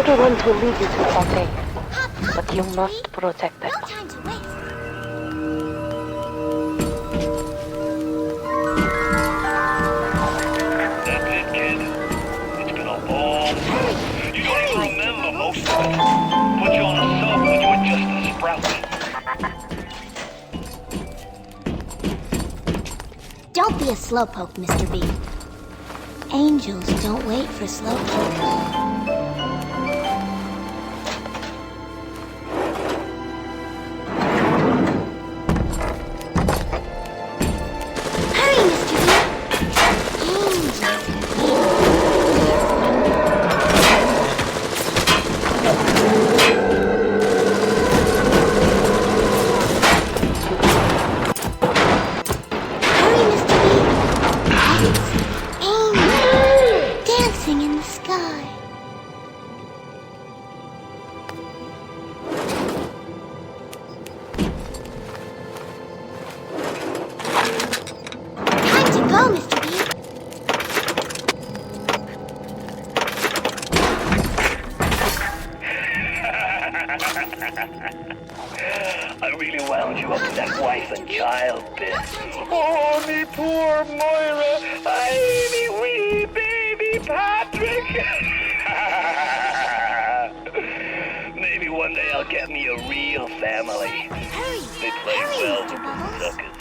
little ones will lead you to something, but you must protect them. No time to waste. That's it, kid. It's been a long road. You don't even remember most of it. Put you on a sub when you were just a sprout. Don't be a slowpoke, Mr. B. Angels don't wait for slowpokes. I really wound you up to that wife and child bit. Oh, me poor Moira. Me wee baby Patrick. Maybe one day I'll get me a real family. They play well with the suckers.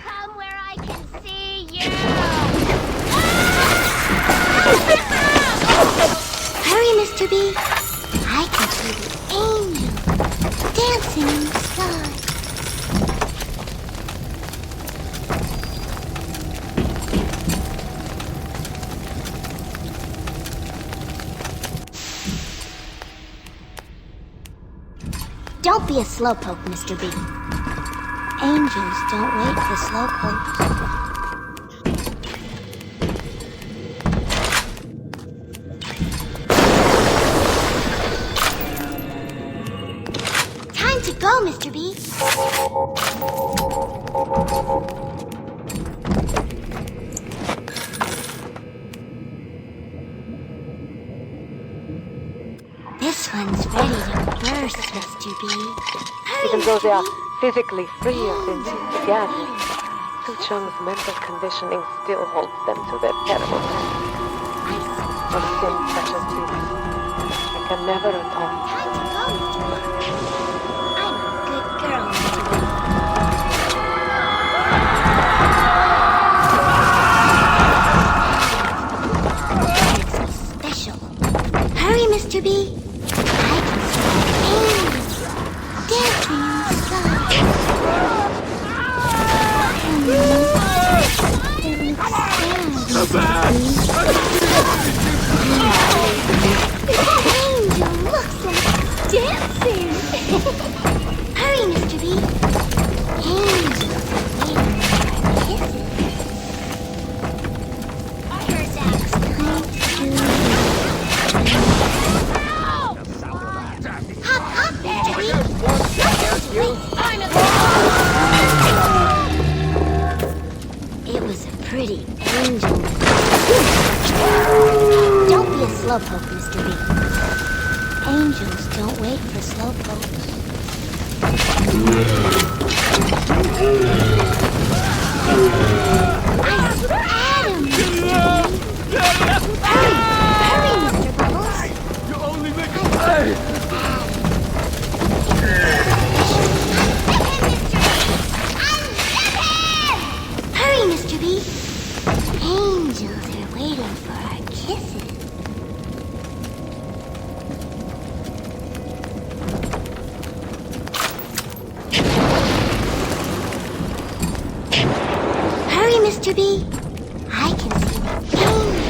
Come where I can see you. Hurry, Mr. B. I can see the angel dancing in the sky. Don't be a slowpoke, Mr. B. Angels don't wait for slowpokes. Time to go, Mr. B. This one's ready to burst, Mr. B. Even though they are physically freer than since began, Suchung's mental conditioning still holds them to their terrible past. For sins such as this, I can never atone. Time to go, Mr. B. I'm a good girl, Mr. B. Makes me special. Hurry, Mr. B. I can see angels dancing in the sky. Angel looks like dancing. Hurry, Mr. B. Angels are waiting for our kisses. Here's Zach's time to hop, hop, Mr. B. It was a pretty angel. Don't be a slowpoke, Mr. B. Angels don't wait for slowpokes. Adam, Mr. B. Hurry, hurry, Mr. Bubbles. You only make it. Hurry, Mr. B. Angels are waiting for our kisses. Hurry, Mr. B. I can see the angel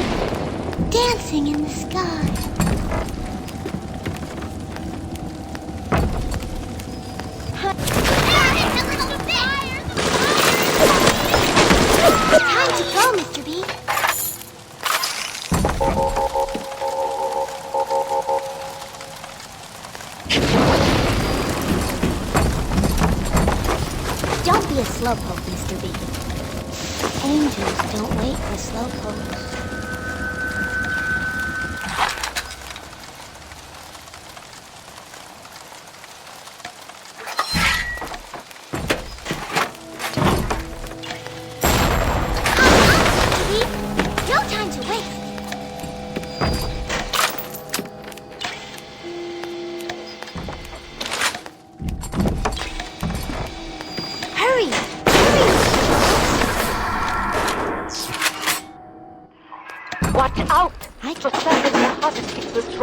dancing in the sky. Time to go, Mr. B. Don't be a slowpoke, Mr. B. Angels don't wait for slowpokes.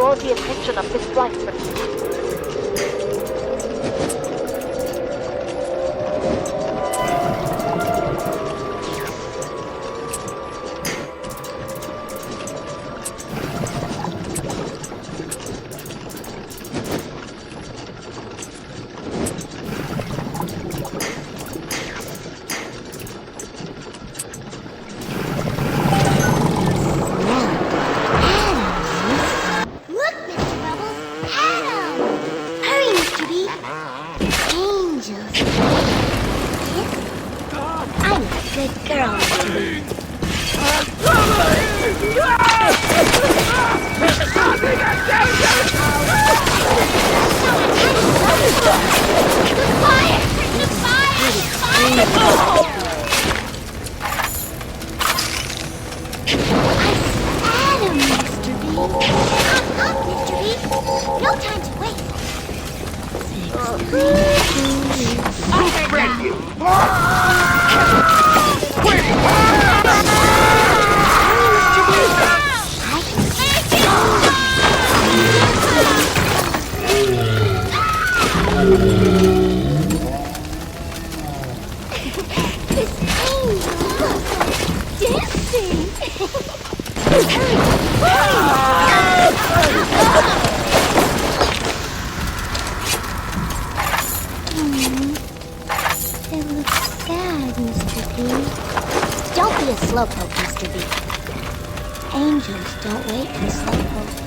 draw the attention of this flight, but Look, Mr. Bubbles! Hello! Hurry, Mr. B! Angels. Kiss? I'm a good girl, Mr. B. Quiet! Adam, Mr. B. Up, Mr. B. No time to waste. I'll break you! This angel dancing. It looks sad, Mr. B. Don't be a slowpoke, Mr. B. Angels don't wait for slowpokes.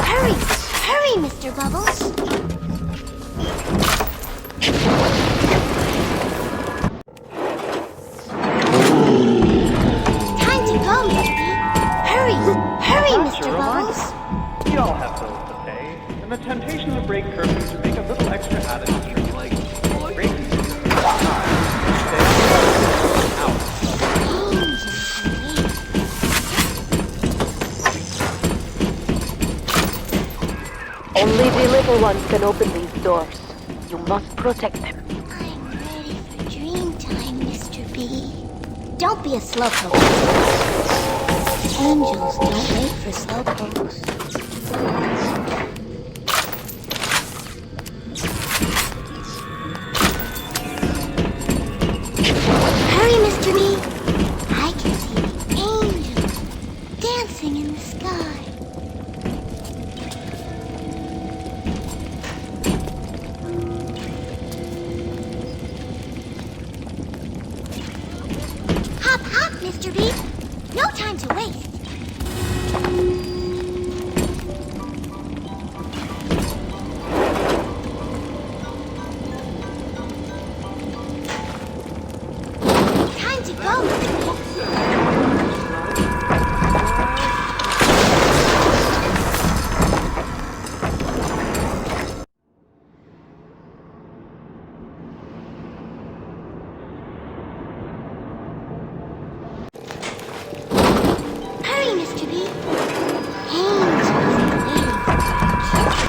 Hurry! Hurry, Mr. Bubbles! Time to go, Mr. B! Hurry! Hurry, Mr. Bubbles! We all have bills to pay, and the temptation to break curfew to make a little extra out of it can be like breaking out. only the little ones can open these doors. You must protect them. I'm ready for dream time, Mr. B. Don't be a slowpoke. Angels don't wait for slowpokes. Hurry, Mr. B. I can see the angels dancing in the sky. Hop, hop, Mr. B. No time to waste. Time to go, Mr. B. Hurry, Mr. B. Angels are waiting for you.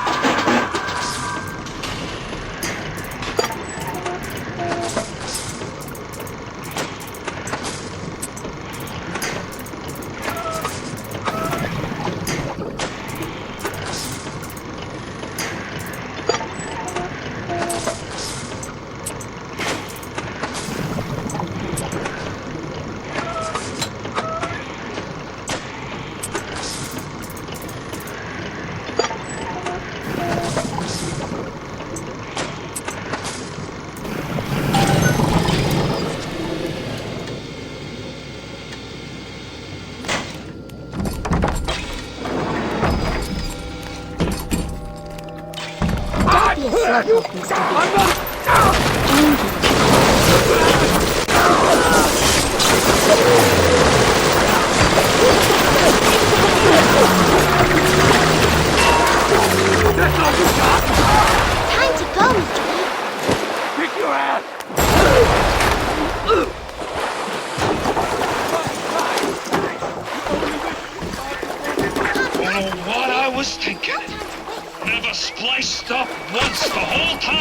Don't be a slowpoke, Mr. B. Angels. Time to go, Mr. B. Kick your ass! Oh, what I was thinking. Never spliced up once the whole time.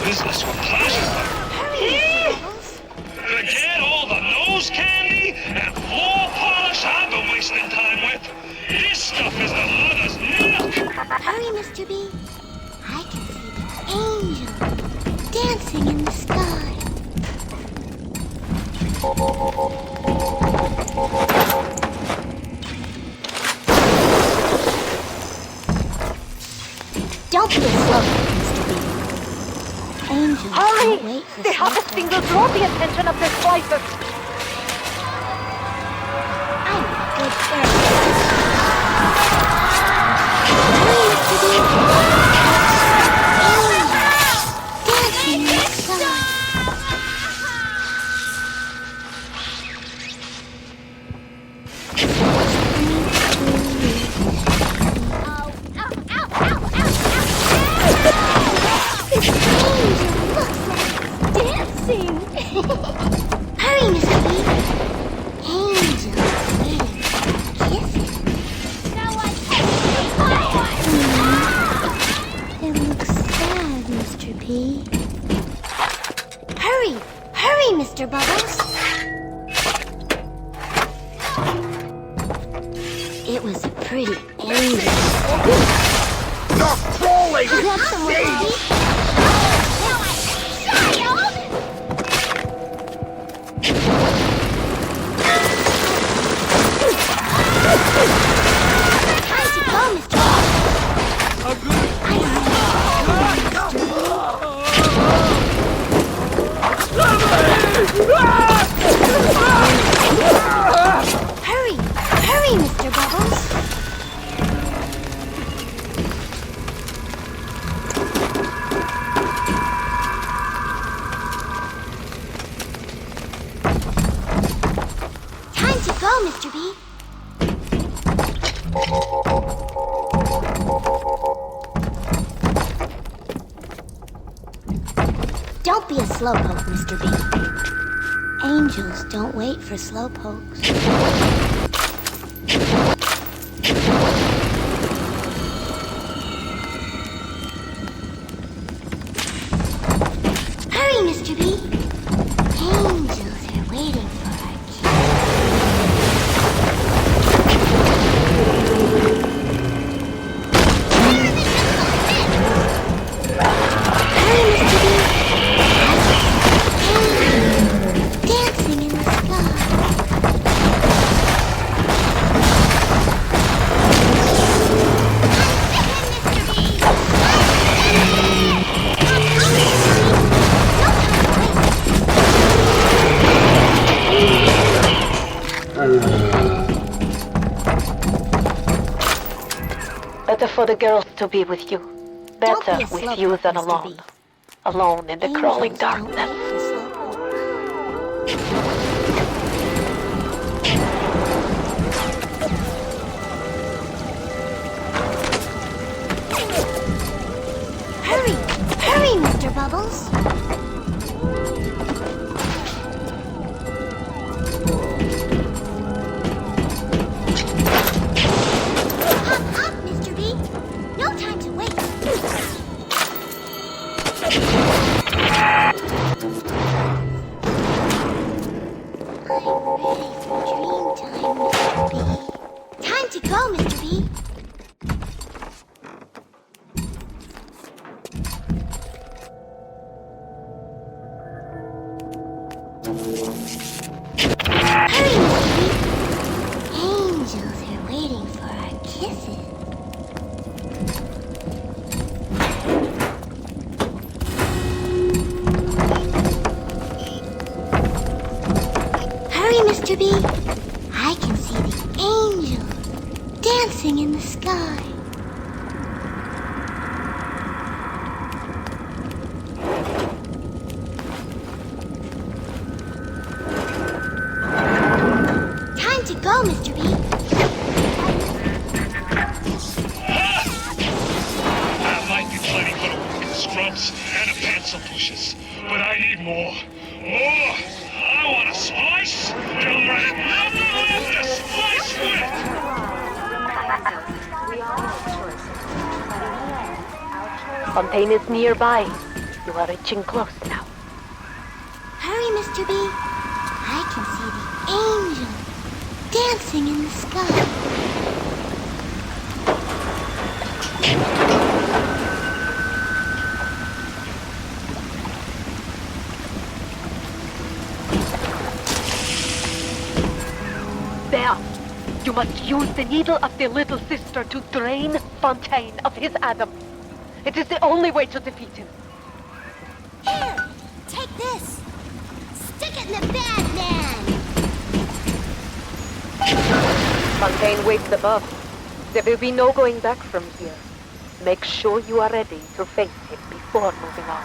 business with pleasure. Forget all the nose candy and floor polish I've been wasting time with. This stuff is the mother's milk. Hurry, Mr. B. I can see the angel dancing in the sky. Don't be a slowpoke, Mr. B. Angels Hurry! don't wait for The harvesting will draw the attention of the slicers. I'm a good girl. Hurry, Mr. B. Angels dancing in the sky. Dancing! Hurry, Mr. B! Angels waiting for kisses. It looks sad, Mr. B. Hurry! Hurry, Mr. Bubbles! It was a pretty angel. You're crawling! Is that someone else? Time to go, Mr. Hurry! Hurry, Mr. Bubbles! Time to go, Mr. B. Don't be a slowpoke, Mr. B. Angels don't wait for slowpokes. Hurry, Mr. B. Angels are waiting for our kiss. Hurry, Mr. B. Dancing in the sky. Better for the girls to be with you. Don't Better be a with slowpoke, you than Mr. alone. B. Alone in the crawling Angels don't darkness. wait for slowpokes. Hurry! Hurry, Mr. Bubbles! Hop, hop, Mr. B! No time to wait! Time to go, Mr. B! Hurry, Mr. B! Angels are waiting for our kisses. Hurry, Mr. B! I can see the angels dancing in the sky. Time to go, Mr. B! That might be plenty for the working scrubs and the pencil pushers, but I need more. More! I want to slice till there's nothing left to slice with! Fontaine is nearby. You are reaching close now. Hurry, Mr. B. I can see the angel dancing in the sky. There! You must use the needle of the little sister to drain Fontaine of his Adam. It is the only way to defeat him. Here, take this. Stick it in the bad man. Fontaine waits above. There will be no going back from here. Make sure you are ready to face him before moving on.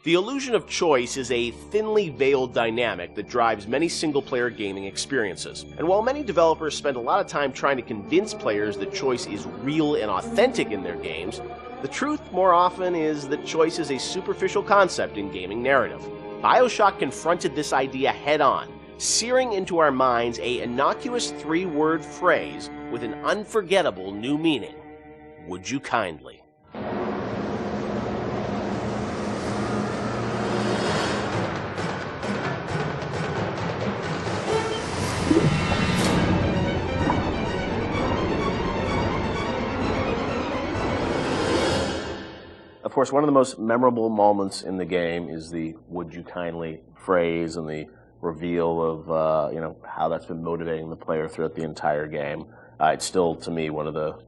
The illusion of choice is a thinly veiled dynamic that drives many single-player gaming experiences. And while many developers spend a lot of time trying to convince players that choice is real and authentic in their games, the truth more often is that choice is a superficial concept in gaming narrative. BioShock confronted this idea head-on, searing into our minds a innocuous three-word phrase with an unforgettable new meaning. Would you kindly? Of course, one of the most memorable moments in the game is the "would you kindly" phrase and the reveal of how that's been motivating the player throughout the entire game. It's still, to me, one of the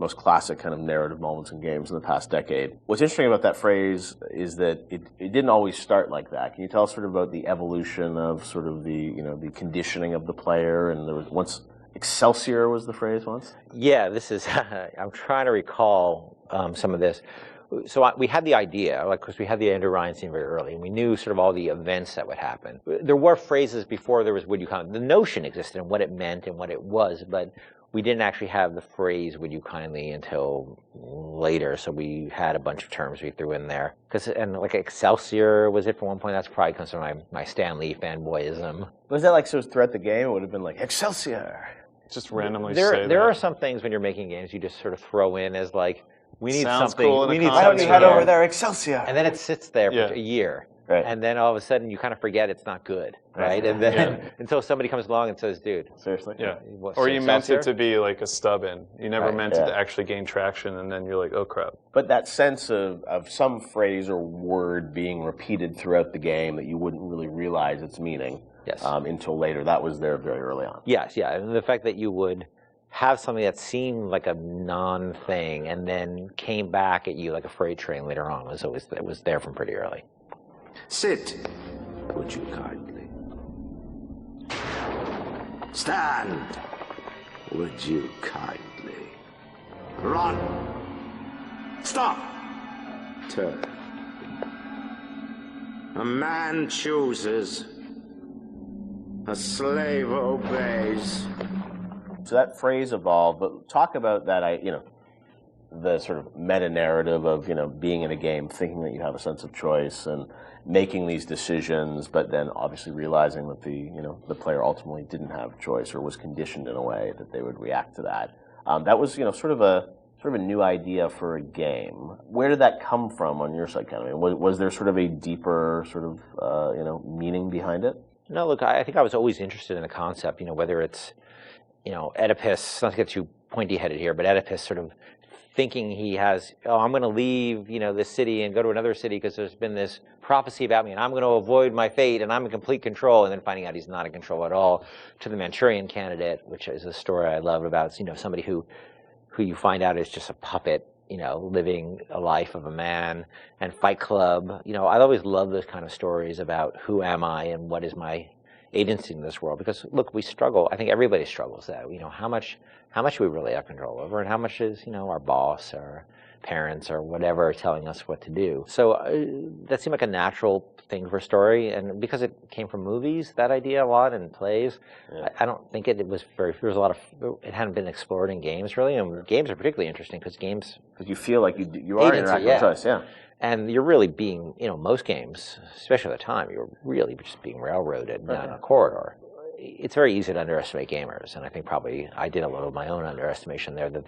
most classic kind of narrative moments in games in the past decade. What's interesting about that phrase is that it didn't always start like that. Can you tell us sort of about the evolution of sort of the the conditioning of the player? And there was once Excelsior was the phrase once. Yeah, this is. I'm trying to recall some of this. So we had the idea, because we had the Andrew Ryan scene very early, and we knew sort of all the events that would happen. There were phrases before there was "would you kindly." The notion existed and what it meant and what it was, but we didn't actually have the phrase "would you kindly" until later. So we had a bunch of terms we threw in there. And like Excelsior was it for one point. That's probably comes from my Stan Lee fanboyism. Was that like so throughout the game? It would have been like Excelsior. Just randomly say that. There are some things when you're making games you just sort of throw in as like, we need Sounds something. cool in We a need concept. Why don't you something head here. over there, Excelsior? And then it sits there for a year. Right. And then all of a sudden you kind of forget it's not good, right? And then until somebody comes along and says, dude. Seriously? Yeah. What, Or you meant it Excelsior? to be like a stub in. You never Right. meant it to actually gain traction, and then you're like, oh crap. But that sense of some phrase or word being repeated throughout the game that you wouldn't really realize its meaning until later, that was there very early on. Yes, yeah. And the fact that you would have something that seemed like a non-thing and then came back at you like a freight train later on it was there from pretty early. Sit, would you kindly? Stand, would you kindly? Run! Stop! Turn. A man chooses. A slave obeys. So that phrase evolved, but talk about that, the sort of meta-narrative of, being in a game, thinking that you have a sense of choice and making these decisions, but then obviously realizing that the player ultimately didn't have choice or was conditioned in a way that they would react to that. That was, sort of a new idea for a game. Where did that come from on your side, kind of? Was there sort of a deeper sort of, meaning behind it? No, look, I think I was always interested in the concept, whether it's, Oedipus, not to get too pointy-headed here, but Oedipus sort of thinking he has, I'm going to leave, this city and go to another city because there's been this prophecy about me, and I'm going to avoid my fate, and I'm in complete control, and then finding out he's not in control at all, to the Manchurian Candidate, which is a story I love about, somebody who you find out is just a puppet, living a life of a man, and Fight Club. I always love those kind of stories about who am I and what is my agency in this world, because look, we struggle. I think everybody struggles that. How much we really have control over, and how much is our boss or parents or whatever telling us what to do. So that seemed like a natural thing for a story, and because it came from movies, that idea a lot, and plays, I don't think it was there was a lot of, it hadn't been explored in games really, and games are particularly interesting because you feel like you are interacting with choice, and you're really being, most games, especially at the time, you're really just being railroaded down a corridor. It's very easy to underestimate gamers, and I think probably I did a little of my own underestimation there, that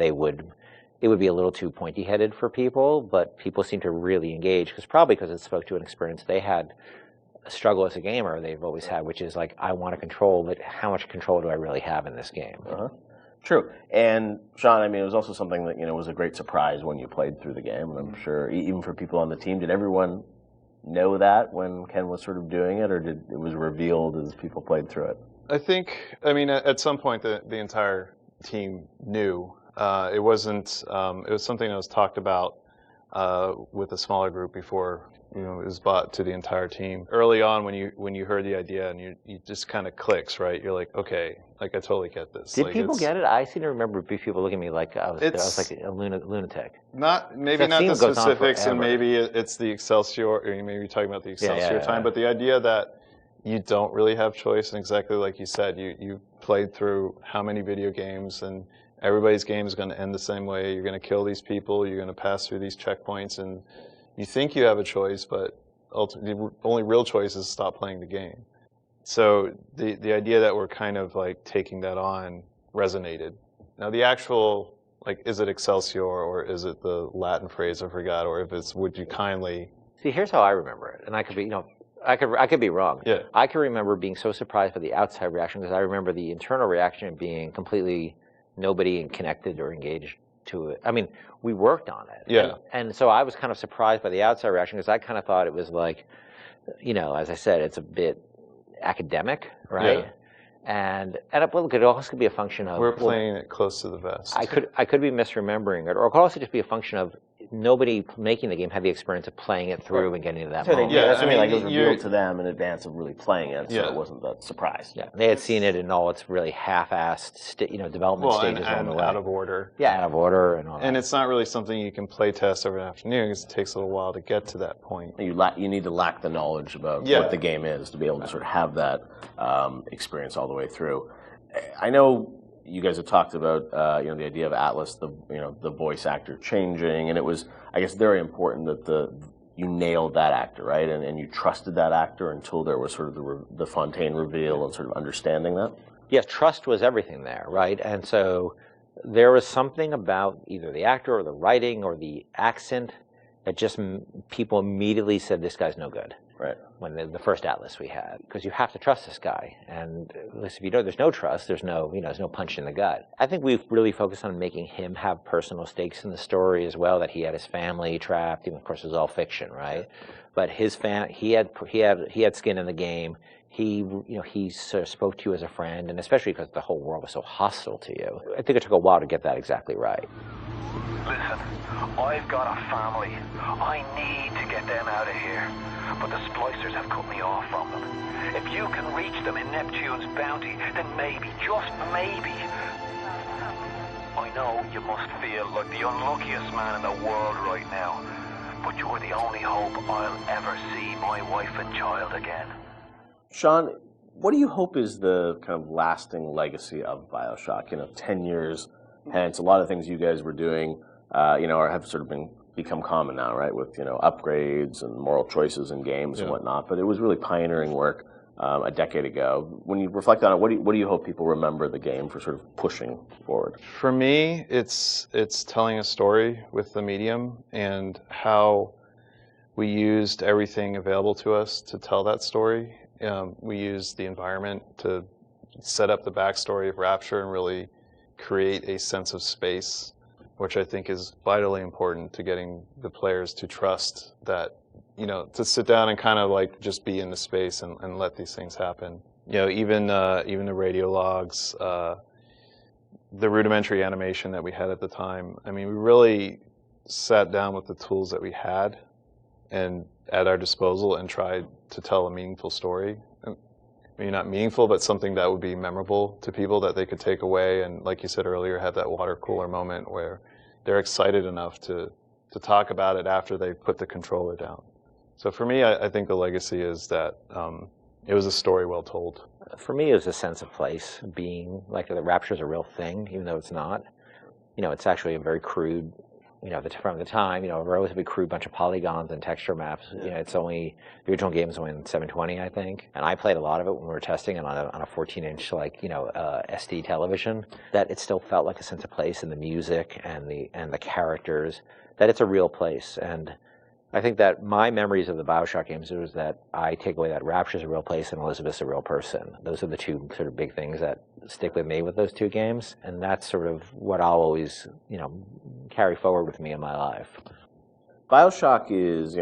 it would be a little too pointy-headed for people, but people seem to really engage, because it spoke to an experience they had, a struggle as a gamer they've always had, which is like, I want to control, but how much control do I really have in this game? True. And Sean, it was also something that, was a great surprise when you played through the game, and I'm sure even for people on the team, did everyone know that when Ken was sort of doing it, or it was revealed as people played through it? I think, at some point the entire team knew. It wasn't, it was something that was talked about with a smaller group before, it was brought to the entire team. Early on, when you heard the idea, and you just kind of clicks, right? You're like, okay, I totally get this. Did people get it? I seem to remember people looking at me like I was like a lunatic. Maybe not the specifics, and maybe it's the Excelsior, or you may be talking about the Excelsior time, but the idea that you don't really have choice, and exactly like you said, you played through how many video games, and everybody's game is going to end the same way. You're going to kill these people. You're going to pass through these checkpoints, and you think you have a choice, but ultimately, the only real choice is stop playing the game. So the idea that we're kind of like taking that on resonated. Now the actual, like, is it Excelsior, or is it the Latin phrase I forgot, or if it's would you kindly? See, here's how I remember it, and I could be, I could be wrong. Yeah. I can remember being so surprised by the outside reaction, because I remember the internal reaction being completely nobody connected or engaged to it. We worked on it. Yeah. And so I was kind of surprised by the outside reaction, because I kind of thought it was like, as I said, it's a bit academic, right? Yeah. And look, it also could be a function of... We're playing it close to the vest. I could be misremembering it, or it could also just be a function of nobody making the game had the experience of playing it through and getting to that moment. That's what I mean. Like, it was revealed to them in advance of really playing it, so it wasn't that surprise. Yeah, they had seen it in all its really half-assed, development stages and on the way. out of order. Yeah, out of order and all that. And it's not really something you can play test over an afternoon, because it takes a little while to get to that point. You need to lack the knowledge about what the game is to be able to sort of have that experience all the way through. I know you guys have talked about the idea of Atlas, the voice actor changing, and it was, I guess, very important that you nailed that actor, right? And you trusted that actor until there was sort of the Fontaine reveal and sort of understanding that. Yes, trust was everything there, right? And so there was something about either the actor or the writing or the accent that just people immediately said, this guy's no good. Right. When the first Atlas we had, because you have to trust this guy, and if you don't, there's no trust. There's no punch in the gut. I think we've really focused on making him have personal stakes in the story as well. That he had his family trapped. Even, of course, it was all fiction, right? But he had skin in the game. He sort of spoke to you as a friend, and especially because the whole world was so hostile to you. I think it took a while to get that exactly right. Listen, I've got a family. I need to get them out of here. But the splicers have cut me off from them. If you can reach them in Neptune's bounty, then maybe, just maybe... I know you must feel like the unluckiest man in the world right now, but you're the only hope I'll ever see my wife and child again. Sean, what do you hope is the kind of lasting legacy of BioShock? 10 years hence, a lot of things you guys were doing, have sort of become common now, right? With upgrades and moral choices in games and whatnot. But it was really pioneering work a decade ago. When you reflect on it, what do you hope people remember the game for sort of pushing forward? For me, it's telling a story with the medium, and how we used everything available to us to tell that story. We used the environment to set up the backstory of Rapture and really create a sense of space, which I think is vitally important to getting the players to trust that to sit down and kind of like just be in the space and let these things happen. Even the radio logs, the rudimentary animation that we had at the time. I mean, we really sat down with the tools that we had and at our disposal and tried to tell a meaningful story. Maybe not meaningful, but something that would be memorable to people that they could take away and, like you said earlier, have that water cooler moment where they're excited enough to talk about it after they put the controller down. So for me, I think the legacy is that it was a story well told. For me, it was a sense of place, being like the Rapture is a real thing, even though it's not. It's actually a very crude, from the time, a relatively crude bunch of polygons and texture maps. It's only, the original game is only in 720, I think. And I played a lot of it when we were testing it on a 14-inch, SD television. That it still felt like a sense of place in the music and the characters, that it's a real place. And I think that my memories of the BioShock games was that I take away that Rapture's a real place and Elizabeth's a real person. Those are the two sort of big things that stick with me with those two games. And that's sort of what I'll always, carry forward with me in my life. BioShock is,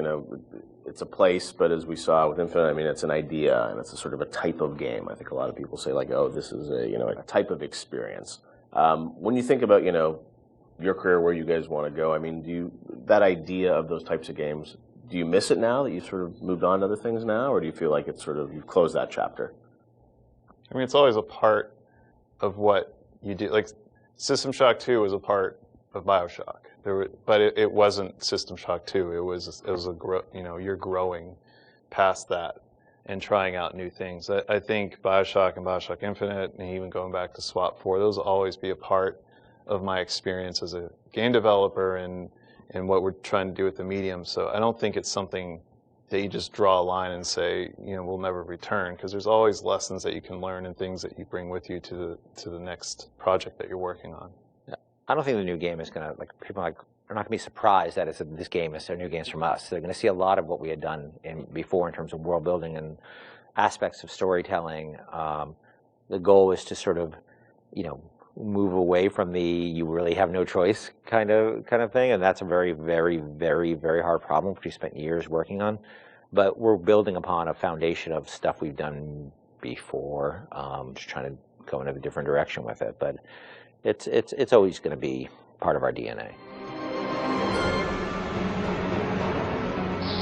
it's a place, but as we saw with Infinite, I mean, it's an idea and it's a sort of a type of game. I think a lot of people say like, oh, this is a type of experience. When you think about, your career, where you guys want to go, I mean, that idea of those types of games, do you miss it now that you've sort of moved on to other things now, or do you feel like it's sort of, you've closed that chapter? I mean, it's always a part of what you do. Like, System Shock 2 was a part of BioShock, but it wasn't System Shock 2. It was you're growing past that and trying out new things. I think BioShock and BioShock Infinite, and even going back to SWAT 4, those will always be a part of my experience as a game developer and what we're trying to do with the medium. So I don't think it's something that you just draw a line and say, we'll never return, because there's always lessons that you can learn and things that you bring with you to the next project that you're working on. Yeah. I don't think the new game is going to, people are not going to be surprised that this game is their new games from us. They're going to see a lot of what we had done before in terms of world building and aspects of storytelling. The goal is to sort of, move away from the you really have no choice kind of thing, and that's a very, very, very, very hard problem which we spent years working on. But we're building upon a foundation of stuff we've done before, just trying to go in a different direction with it. But it's always going to be part of our DNA.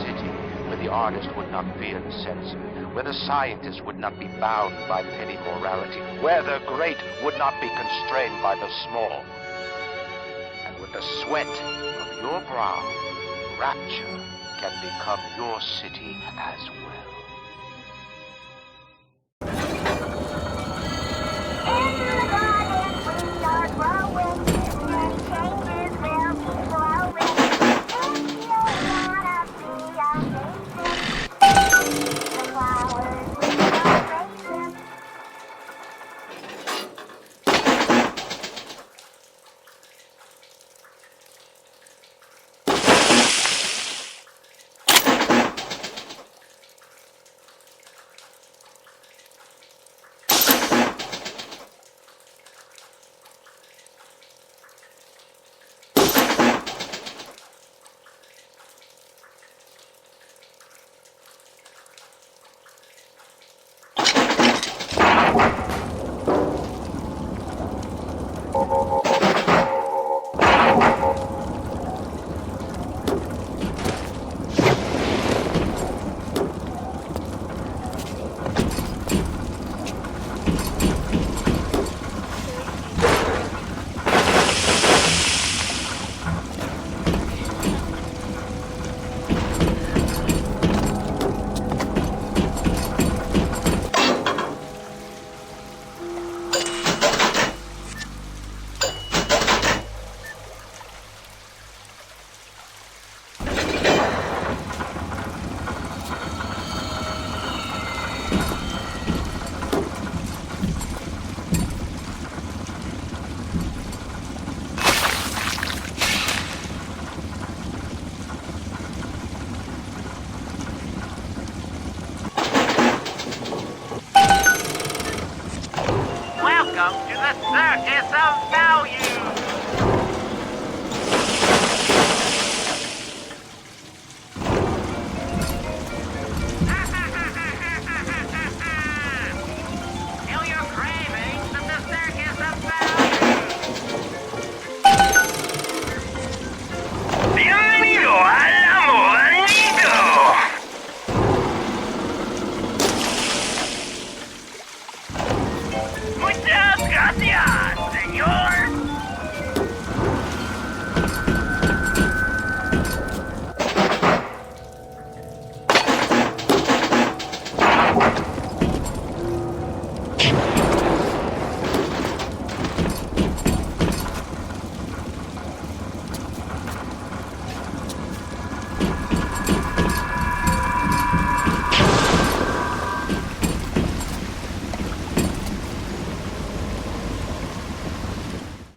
City where the artist would not fear the censor, where the scientist would not be bound by petty morality, where the great would not be constrained by the small. And with the sweat of your brow, Rapture can become your city as well. Welcome to the Circus of Value! Bye.